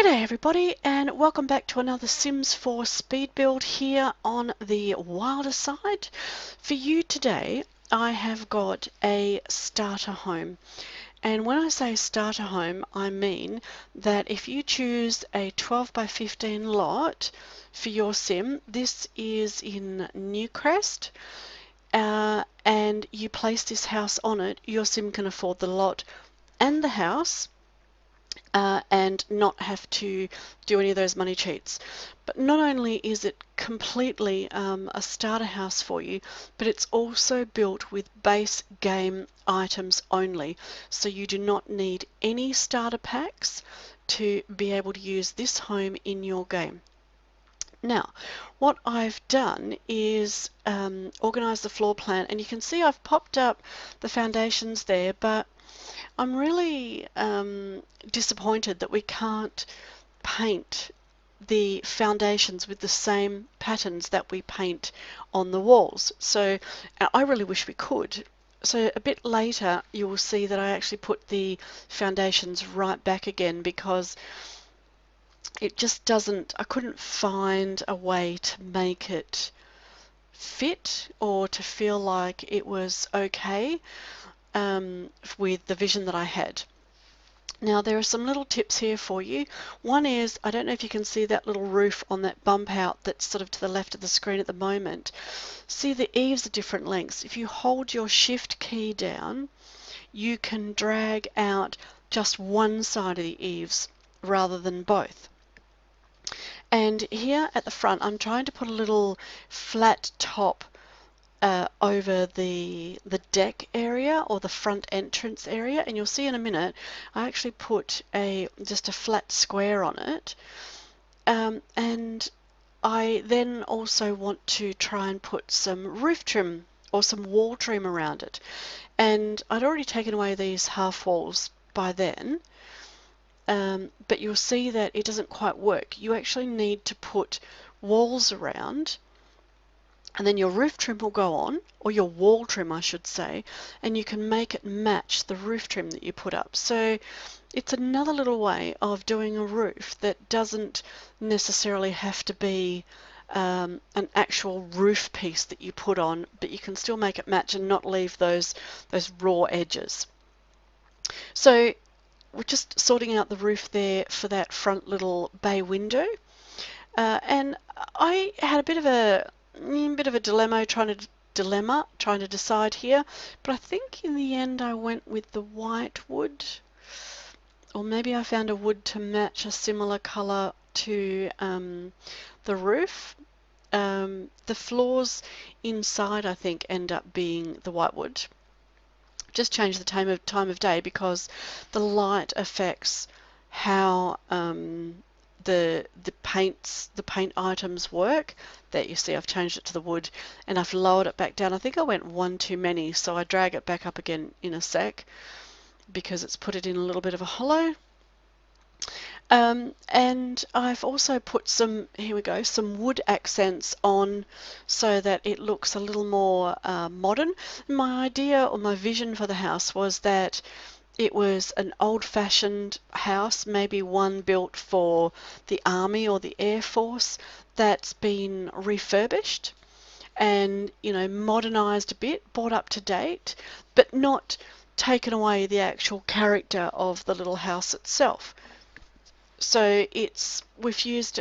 G'day everybody, and welcome back to another Sims 4 speed build here on the wilder side. For you today, I have got a starter home. And when I say starter home, I mean that if you choose a 12 by 15 lot for your sim, this is in Newcrest, and you place this house on it, your sim can afford the lot and the house, and not have to do any of those money cheats. But not only is it completely a starter house for you, but it's also built with base game items only. So you do not need any starter packs to be able to use this home in your game. Now, what I've done is organise the floor plan, and you can see I've popped up the foundations there, but I'm really disappointed that we can't paint the foundations with the same patterns that we paint on the walls. So I really wish we could. So a bit later you will see that I actually put the foundations right back again because it just doesn't, I couldn't find a way to make it fit or to feel like it was okay with the vision that I had. Now there are some little tips here for you. One is, I don't know if you can see that little roof on that bump out that's sort of to the left of the screen at the moment. See, the eaves are different lengths. If you hold your shift key down, you can drag out just one side of the eaves rather than both. And here at the front, I'm trying to put a little flat top over the deck area or the front entrance area, and you'll see in a minute I actually put just a flat square on it, and I then also want to try and put some roof trim or some wall trim around it, and I'd already taken away these half walls by then, but you'll see that it doesn't quite work. You actually need to put walls around, and then your roof trim will go on, or your wall trim I should say, and you can make it match the roof trim that you put up. So it's another little way of doing a roof that doesn't necessarily have to be an actual roof piece that you put on, but you can still make it match and not leave those raw edges. So we're just sorting out the roof there for that front little bay window, and I had a bit of a dilemma trying to decide here, but I think in the end I went with the white wood, or maybe I found a wood to match a similar color to the roof. The floors inside I think end up being the white wood. Just change the time of day because the light affects how the paint items work. There you see I've changed it to the wood and I've lowered it back down. I think I went one too many, so I drag it back up again in a sec because it's put it in a little bit of a hollow. And I've also put some, here we go, some wood accents on so that it looks a little more modern. My idea or my vision for the house was that it was an old-fashioned house, maybe one built for the Army or the Air Force that's been refurbished and, you know, modernized a bit, brought up to date, but not taken away the actual character of the little house itself. So we've used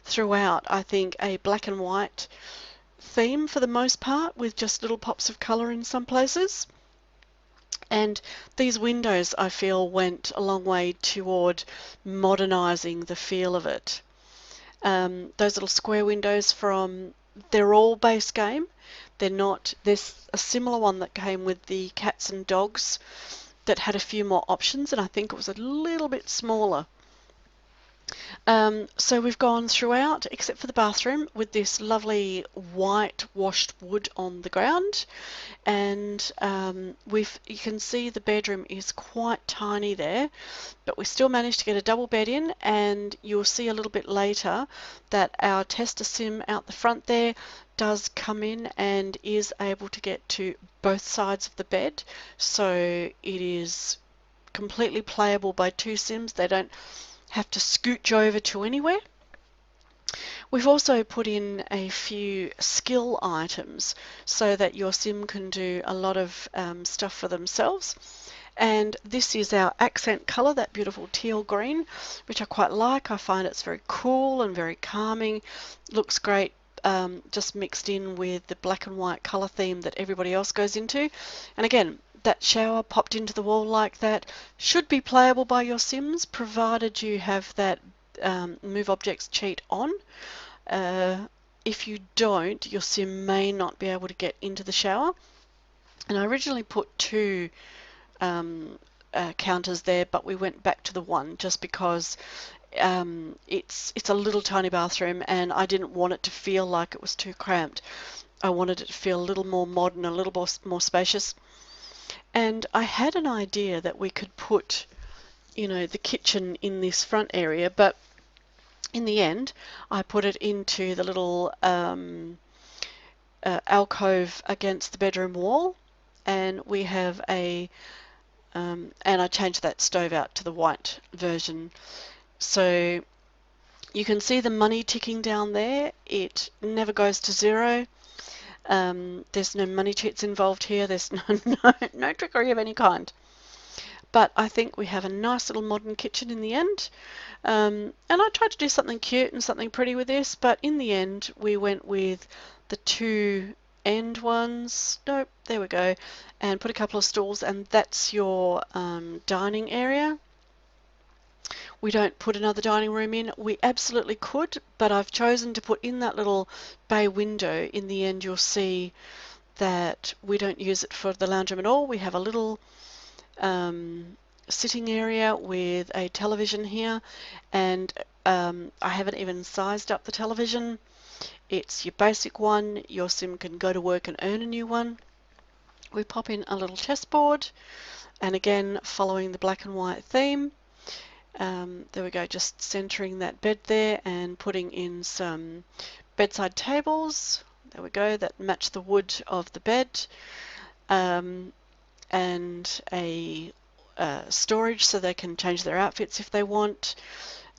throughout, I think, a black and white theme for the most part, with just little pops of colour in some places. And these windows, I feel, went a long way toward modernising the feel of it. Those little square windows they're all base game. They're not, there's a similar one that came with the cats and dogs that had a few more options, and I think it was a little bit smaller. So we've gone throughout, except for the bathroom, with this lovely white washed wood on the ground, and you can see the bedroom is quite tiny there, but we still managed to get a double bed in, and you'll see a little bit later that our tester sim out the front there does come in and is able to get to both sides of the bed, so it is completely playable by two sims. They don't have to scooch over to anywhere. We've also put in a few skill items so that your sim can do a lot of stuff for themselves. And this is our accent colour, that beautiful teal green, which I quite like. I find it's very cool and very calming. Looks great just mixed in with the black and white colour theme that everybody else goes into. And again, that shower popped into the wall like that should be playable by your Sims, provided you have that move objects cheat on. If you don't, your sim may not be able to get into the shower. And I originally put two counters there, but we went back to the one just because it's a little tiny bathroom and I didn't want it to feel like it was too cramped. I wanted it to feel a little more modern, a little more spacious. And I had an idea that we could put, you know, the kitchen in this front area, but in the end, I put it into the little alcove against the bedroom wall, and we have a and I changed that stove out to the white version. So you can see the money ticking down there. It never goes to zero. There's no money cheats involved here. There's no trickery of any kind. But I think we have a nice little modern kitchen in the end. And I tried to do something cute and something pretty with this, but in the end we went with the two end ones. Nope, there we go. And put a couple of stools, and that's your dining area. We don't put another dining room in. We absolutely could, but I've chosen to put in that little bay window. In the end, you'll see that we don't use it for the lounge room at all. We have a little sitting area with a television here, and I haven't even sized up the television. It's your basic one. Your sim can go to work and earn a new one. We pop in a little chessboard, and again following the black and white theme. There we go, just centering that bed there and putting in some bedside tables. There we go, that match the wood of the bed. And a storage so they can change their outfits if they want.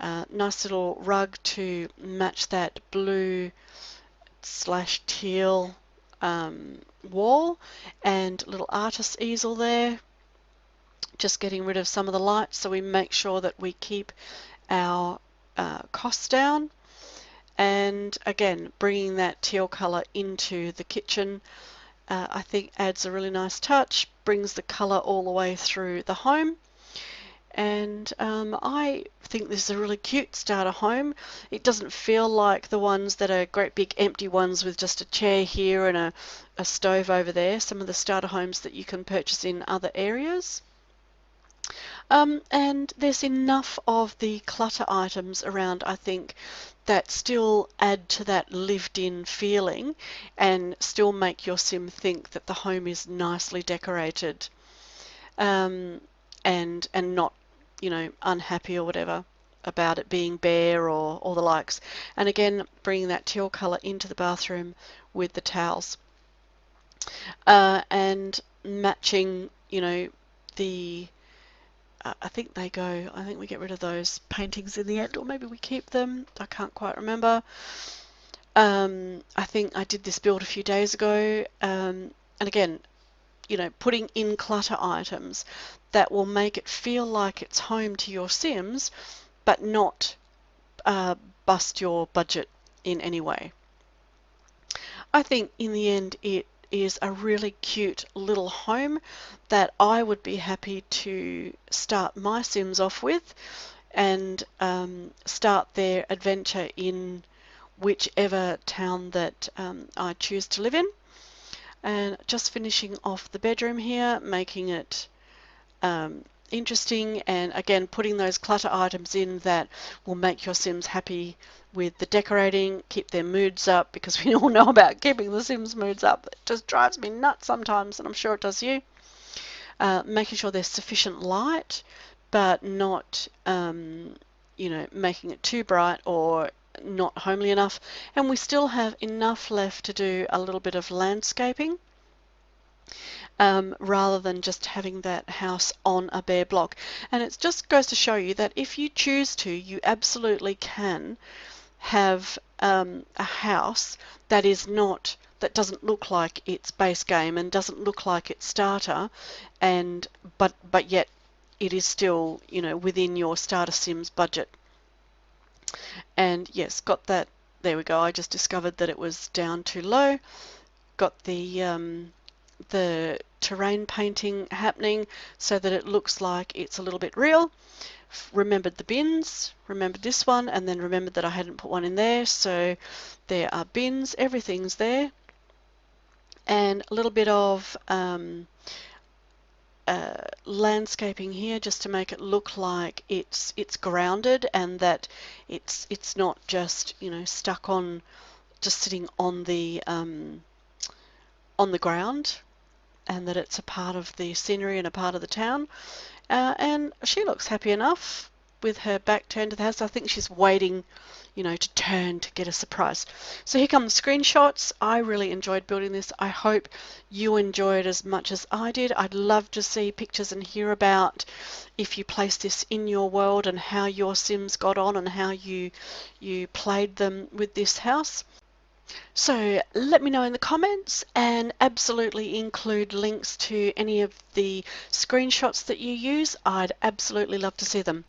Nice little rug to match that blue / teal wall, and little artist easel there. Just getting rid of some of the lights so we make sure that we keep our costs down. And again, bringing that teal colour into the kitchen I think adds a really nice touch, brings the colour all the way through the home. And I think this is a really cute starter home. It doesn't feel like the ones that are great big empty ones with just a chair here and a stove over there, some of the starter homes that you can purchase in other areas. And there's enough of the clutter items around, I think, that still add to that lived-in feeling and still make your sim think that the home is nicely decorated, and not, you know, unhappy or whatever about it being bare or the likes. And again, bringing that teal colour into the bathroom with the towels, and matching, you know, the I think they go, I think we get rid of those paintings in the end, or maybe we keep them. I can't quite remember. I think I did this build a few days ago. And again, you know, putting in clutter items that will make it feel like it's home to your Sims, but not bust your budget in any way. I think in the end it is a really cute little home that I would be happy to start my Sims off with and start their adventure in whichever town that I choose to live in. And just finishing off the bedroom here, making it interesting, and again putting those clutter items in that will make your Sims happy with the decorating, keep their moods up, because we all know about keeping the Sims moods up. It just drives me nuts sometimes, and I'm sure it does you. Making sure there's sufficient light, but not you know, making it too bright or not homely enough. And we still have enough left to do a little bit of landscaping. rather than just having that house on a bare block. And it just goes to show you that if you choose to, you absolutely can have a house that is not, that doesn't look like its base game and doesn't look like its starter, and but yet it is still, you know, within your starter Sims budget. And yes, got that. There we go. I just discovered that it was down too low. Got the terrain painting happening so that it looks like it's a little bit real. Remembered the bins, remembered this one, and then remembered that I hadn't put one in there, so there are bins, everything's there. And a little bit of landscaping here just to make it look like it's grounded, and that it's not just, you know, stuck on, just sitting on the ground, and that it's a part of the scenery and a part of the town. And she looks happy enough with her back turned to the house. I think she's waiting, you know, to turn to get a surprise. So here come the screenshots. I really enjoyed building this. I hope you enjoy it as much as I did. I'd love to see pictures and hear about if you placed this in your world and how your Sims got on and how you played them with this house. So let me know in the comments, and absolutely include links to any of the screenshots that you use. I'd absolutely love to see them.